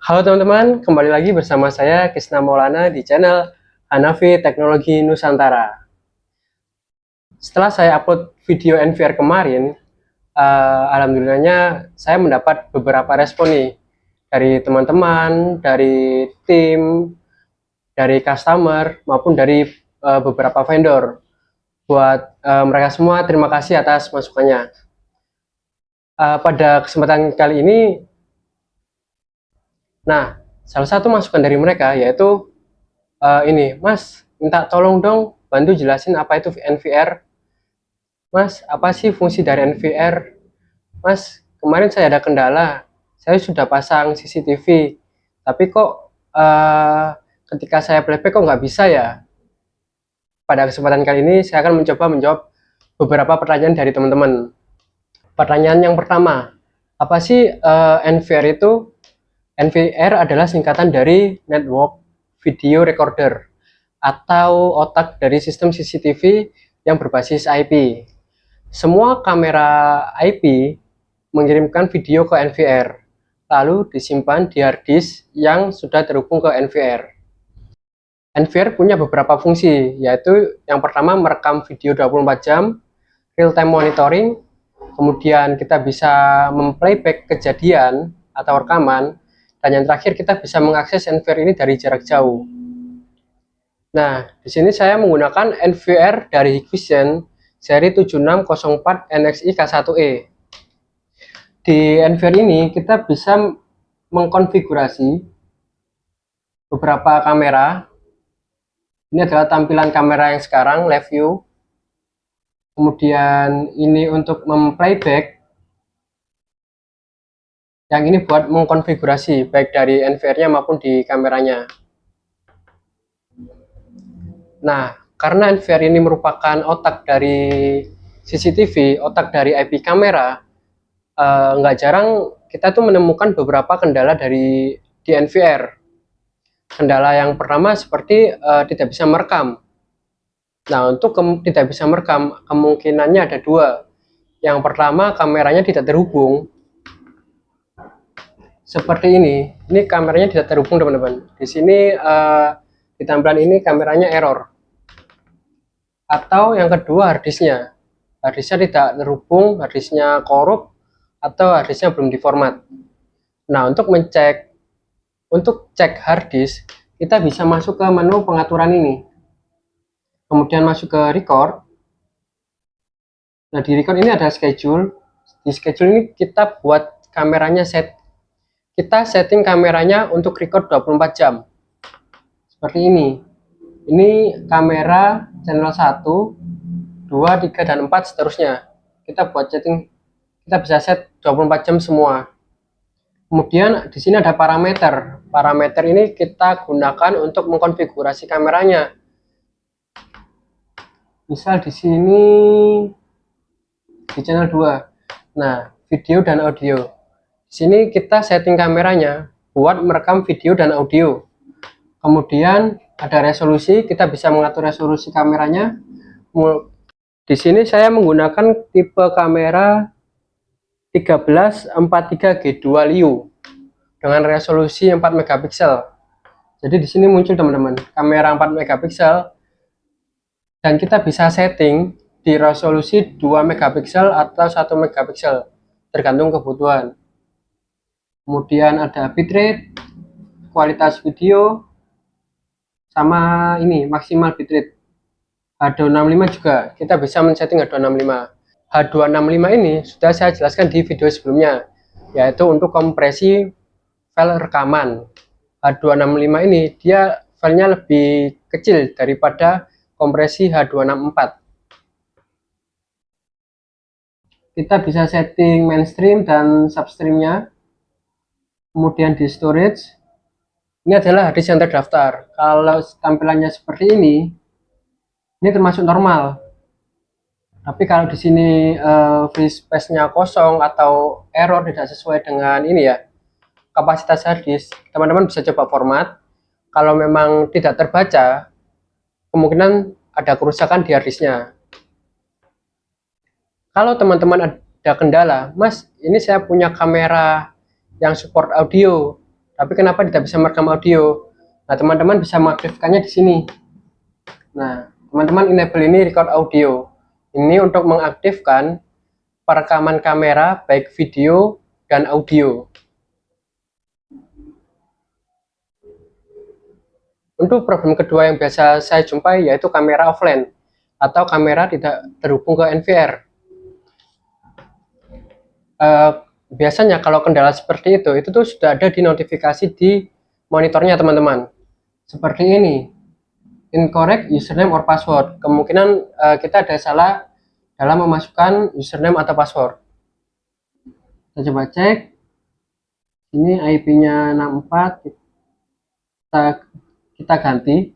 Halo teman-teman, kembali lagi bersama saya Krisna Maulana di channel Hanafi Teknologi Nusantara. Setelah saya upload video NVR kemarin, alhamdulillahnya saya mendapat beberapa respon nih dari teman-teman, dari tim, dari customer maupun dari beberapa vendor. Buat mereka semua terima kasih atas masukannya. Pada kesempatan kali ini, nah salah satu masukan dari mereka yaitu ini, Mas, minta tolong dong bantu jelasin apa itu NVR. Mas, apa sih fungsi dari NVR? Mas, kemarin saya ada kendala. Saya sudah pasang CCTV, tapi kok ketika saya playback kok nggak bisa ya? Pada kesempatan kali ini saya akan mencoba menjawab beberapa pertanyaan dari teman-teman. Pertanyaan yang pertama, apa sih NVR itu? NVR adalah singkatan dari Network Video Recorder atau otak dari sistem CCTV yang berbasis IP. Semua kamera IP mengirimkan video ke NVR, lalu disimpan di hard disk yang sudah terhubung ke NVR. NVR punya beberapa fungsi, yaitu yang pertama merekam video 24 jam, real-time monitoring, kemudian kita bisa memplayback kejadian atau rekaman, dan yang terakhir kita bisa mengakses NVR ini dari jarak jauh. Nah, di sini saya menggunakan NVR dari Hikvision seri 7604 NXI K1E. Di NVR ini kita bisa mengkonfigurasi beberapa kamera. Ini adalah tampilan kamera yang sekarang, live view. Kemudian ini untuk memplayback. Yang ini buat mengkonfigurasi baik dari NVR-nya maupun di kameranya. Nah, karena NVR ini merupakan otak dari CCTV, otak dari IP kamera, nggak jarang kita tuh menemukan beberapa kendala di NVR. Kendala yang pertama seperti tidak bisa merekam. Nah, untuk tidak bisa merekam, kemungkinannya ada dua. Yang pertama, kameranya tidak terhubung. Seperti ini kameranya tidak terhubung, teman-teman. Di sini di tampilan ini kameranya error. Atau yang kedua, harddisknya tidak terhubung, harddisknya korup, atau harddisknya belum diformat. Nah, untuk cek harddisk, kita bisa masuk ke menu pengaturan ini, kemudian masuk ke record. Nah, di record ini ada schedule. Di schedule ini kita buat kameranya kita setting kameranya untuk record 24 jam seperti ini. Ini kamera channel 1, 2, 3, dan 4 seterusnya. Kita buat setting, kita bisa set 24 jam semua. Kemudian di sini ada parameter. Parameter ini kita gunakan untuk mengkonfigurasi kameranya. Misal di sini di channel 2. Nah, video dan audio. Di sini kita setting kameranya buat merekam video dan audio. Kemudian ada resolusi, kita bisa mengatur resolusi kameranya. Di sini saya menggunakan tipe kamera 1343G2 Liu dengan resolusi 4 megapiksel. Jadi di sini muncul, teman-teman, kamera 4 megapiksel, dan kita bisa setting di resolusi 2 megapiksel atau 1 megapiksel tergantung kebutuhan. Kemudian ada bitrate, kualitas video, sama ini maksimal bitrate. H265 juga kita bisa men-setting H265. H265 ini sudah saya jelaskan di video sebelumnya, yaitu untuk kompresi file rekaman. H265 ini dia filenya lebih kecil daripada kompresi H264. Kita bisa setting mainstream dan substreamnya. Kemudian di storage, ini adalah harddisk yang terdaftar. Kalau tampilannya seperti ini termasuk normal. Tapi kalau di sini free space-nya kosong atau error tidak sesuai dengan ini ya, kapasitas harddisk, teman-teman bisa coba format. Kalau memang tidak terbaca, kemungkinan ada kerusakan di harddisknya. Kalau teman-teman ada kendala, Mas, ini saya punya kamera yang support audio, tapi kenapa tidak bisa merekam audio? Nah, teman-teman bisa mengaktifkannya di sini. Nah, teman-teman enable ini record audio. Ini untuk mengaktifkan perekaman kamera baik video dan audio. Untuk problem kedua yang biasa saya jumpai yaitu kamera offline atau kamera tidak terhubung ke NVR. Biasanya kalau kendala seperti itu tuh sudah ada di notifikasi di monitornya teman-teman. Seperti ini, incorrect username or password. Kemungkinan kita ada salah dalam memasukkan username atau password. Kita coba cek. Ini IP-nya 64. Kita ganti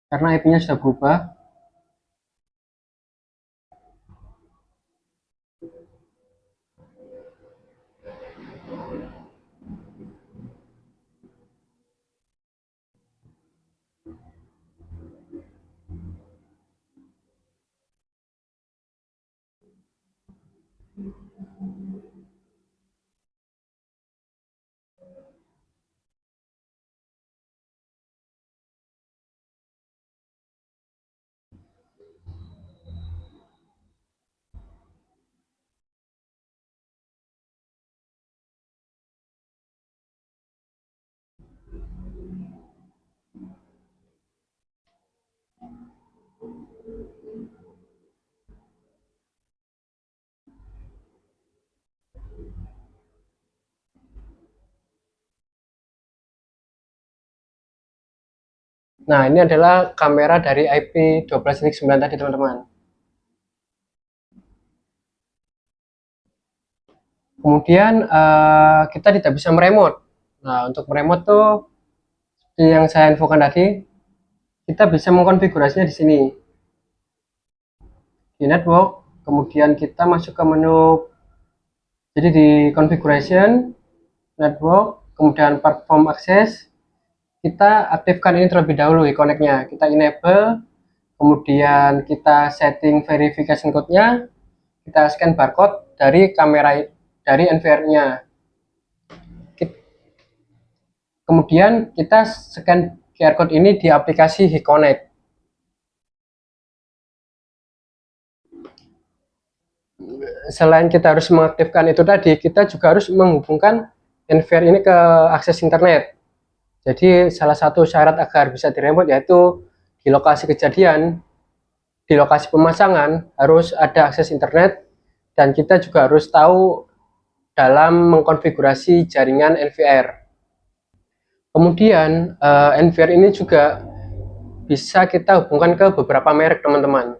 karena IP-nya sudah berubah. Nah, ini adalah kamera dari IP 12.9 tadi teman-teman. Kemudian kita tidak bisa meremote. Nah, untuk meremote tuh seperti yang saya infokan tadi, kita bisa mengkonfigurasinya di sini. Di network, kemudian kita masuk ke menu, jadi di configuration, network, kemudian perform access, kita aktifkan ini terlebih dahulu connect-nya. Kita enable, kemudian kita setting verification code-nya, kita scan barcode dari kamera dari NVR-nya. Kemudian kita scan QR code ini di aplikasi HiConnect. Selain kita harus mengaktifkan itu tadi, kita juga harus menghubungkan NVR ini ke akses internet. Jadi salah satu syarat agar bisa diremote yaitu di lokasi kejadian, di lokasi pemasangan harus ada akses internet, dan kita juga harus tahu dalam mengkonfigurasi jaringan NVR. Kemudian NVR ini juga bisa kita hubungkan ke beberapa merek teman-teman.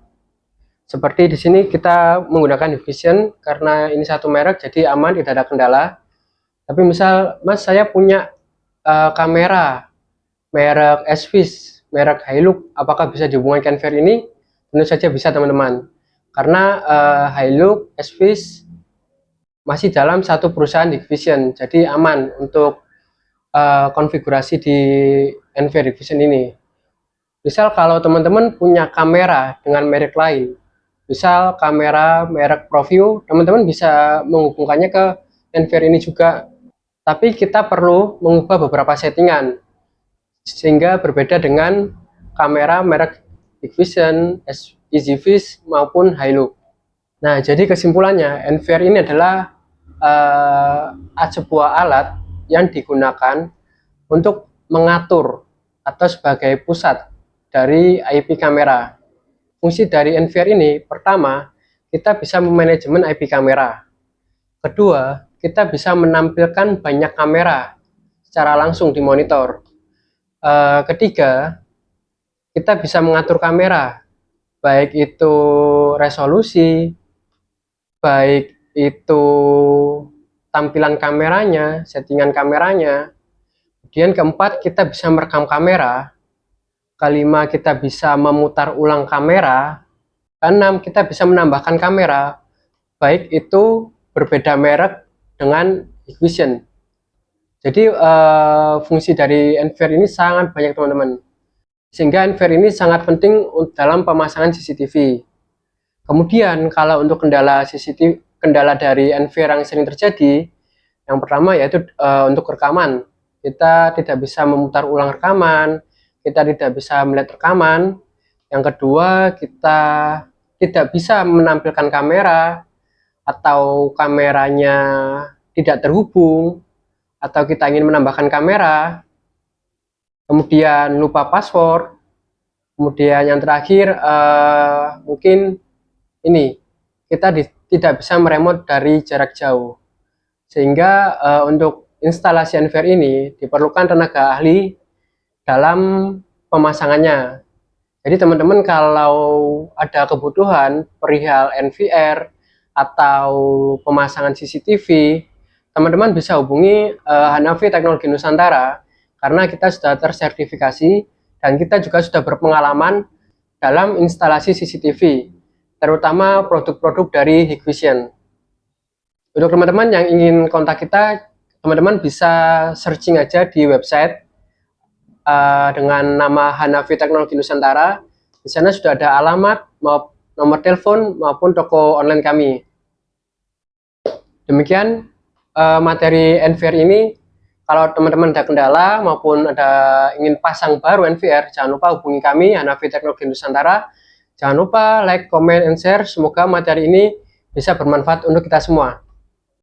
Seperti di sini kita menggunakan Hikvision karena ini satu merek jadi aman, tidak ada kendala. Tapi misal Mas saya punya kamera merek SVIS, merek Hilux, apakah bisa dihubungkan ke NVR ini? Tentu saja bisa teman-teman. Karena Hilux, SVIS masih dalam satu perusahaan Hikvision, jadi aman untuk konfigurasi di NVR Hikvision ini. Misal kalau teman-teman punya kamera dengan merek lain, misal kamera merek ProView, teman-teman bisa menghubungkannya ke NVR ini juga. Tapi kita perlu mengubah beberapa settingan sehingga berbeda dengan kamera merek Hikvision, EasyViz maupun Hilux. Nah, jadi kesimpulannya NVR ini adalah sebuah alat yang digunakan untuk mengatur atau sebagai pusat dari IP kamera. Fungsi dari NVR ini, pertama, kita bisa memanajemen IP kamera. Kedua, kita bisa menampilkan banyak kamera secara langsung di monitor. Ketiga, kita bisa mengatur kamera, baik itu resolusi, baik itu tampilan kameranya, settingan kameranya. Kemudian keempat, kita bisa merekam kamera. Kelima, kita bisa memutar ulang kamera. Keenam, kita bisa menambahkan kamera, baik itu berbeda merek dengan Hikvision. Jadi fungsi dari NVR ini sangat banyak teman-teman. Sehingga NVR ini sangat penting dalam pemasangan CCTV. Kemudian kalau untuk kendala CCTV, kendala dari NVR yang sering terjadi, Yang pertama yaitu untuk rekaman. Kita tidak bisa memutar ulang rekaman, kita tidak bisa melihat rekaman. Yang kedua, kita tidak bisa menampilkan kamera atau kameranya tidak terhubung, atau kita ingin menambahkan kamera, kemudian lupa password. Kemudian yang terakhir mungkin ini kita tidak bisa meremote dari jarak jauh, sehingga untuk instalasi NVR ini diperlukan tenaga ahli dalam pemasangannya. Jadi teman-teman kalau ada kebutuhan perihal NVR atau pemasangan CCTV, teman-teman bisa hubungi Hanafi Teknologi Nusantara, karena kita sudah tersertifikasi dan kita juga sudah berpengalaman dalam instalasi CCTV, terutama produk-produk dari Hikvision. Untuk teman-teman yang ingin kontak kita, teman-teman bisa searching aja di website dengan nama Hanafi Teknologi Nusantara. Di sana sudah ada alamat, nomor telepon maupun toko online kami. Demikian materi NVR ini. Kalau teman-teman ada kendala maupun ada ingin pasang baru NVR, jangan lupa hubungi kami Hanafi Teknologi Nusantara. Jangan lupa like, comment, and share. Semoga materi ini bisa bermanfaat untuk kita semua.